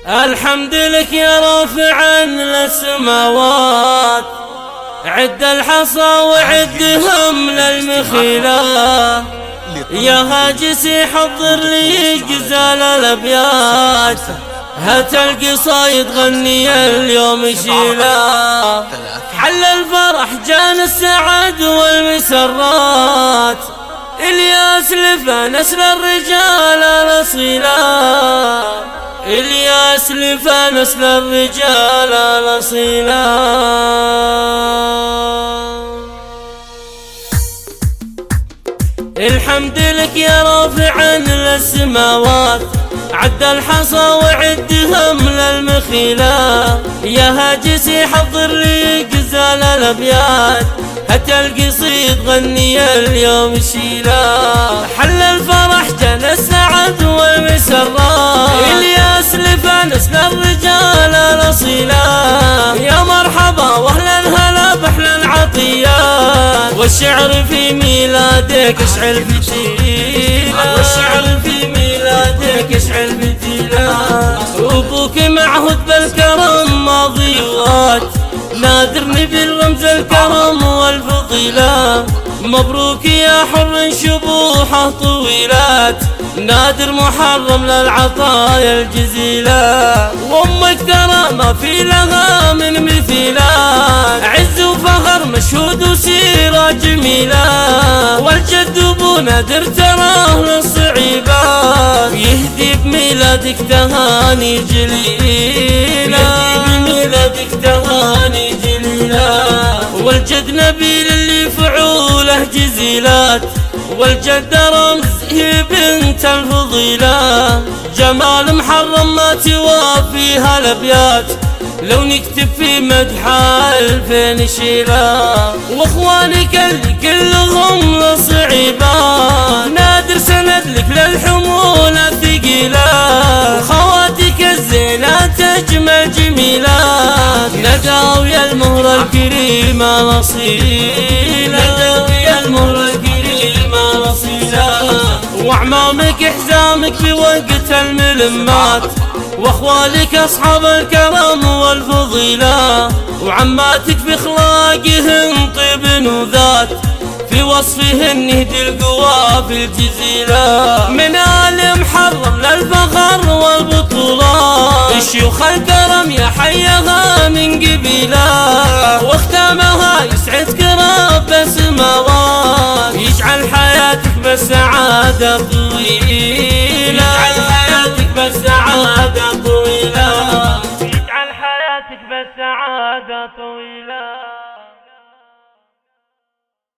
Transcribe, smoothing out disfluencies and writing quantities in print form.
الحمد لك يا رافعا للسماوات، عد الحصى وعدهم للمخيلة، يا هاجسي حضر لي جزال الابيات، هات القصايد غني اليوم شيلا، حل الفرح جان السعد والمسرات، الياس لفى نسل الرجال الاصيلا، الياس لفى نسل الرجال الاصيلا. الحمد لك يا رافعا للسماوات، عد الحصى وعدهم للمخيلة، يا هاجسي حضر لي جزال الابيات، هات القصيد غني اليوم شيلا، حل الفرح جان السعد والمسرات، الياس لفى نسل الرجال الاصيلا، يا مرحبا واهلا هلا باحلى العطيات، والشعر في ميلادك اشعل فتيلا، والشعر في ميلادك اشعل فتيلا، وابوك معهود بالكرم ماضيات، نادرني بالرمز الكرم والفضيلة، مبروك يا حر شبوحه طويلات، نادر محرم للعطايا الجزيلة، وامك ترى ما في لها من مثيلات، عز وفخر مشهود وسيرة جميلة، والجد ابو نادر تراه للصعيبات، يهدي بميلادك تهاني جليلة، يهدي بميلادك تهاني جليلة، والجد نبيل اللي فعوله جزيلات، والجد رمز هي بنت الفضيلة، جمال محرم ما توافيها الابيات، لو نكتب في مدحها 2000 شيلة، واخوانك اللي كلهم لصعيبات، نادر سند لك للحمول الثقيلة، خواتك الزينات اجمل جميلات، نداوي المهر الكريم الاصيلة، نداوي المهر الكريم الاصيلة، واعمامك حزامك في وقت الملمات، واخوالك اصحاب الكرم والفضيلة، وعماتك باخلاقهن طيب وذات، في وصفهن يهدي القوى في الجزيلة، من آل محرم للفخر والبطولات، شيوخ الكرم يا حيها من قبيلة، واختامها يسعدك رب السماوات، يجعل حياتك بالسعادة طويلة، يجعل حياتك بالسعادة طويلة، يجعل حياتك بالسعادة طويلة.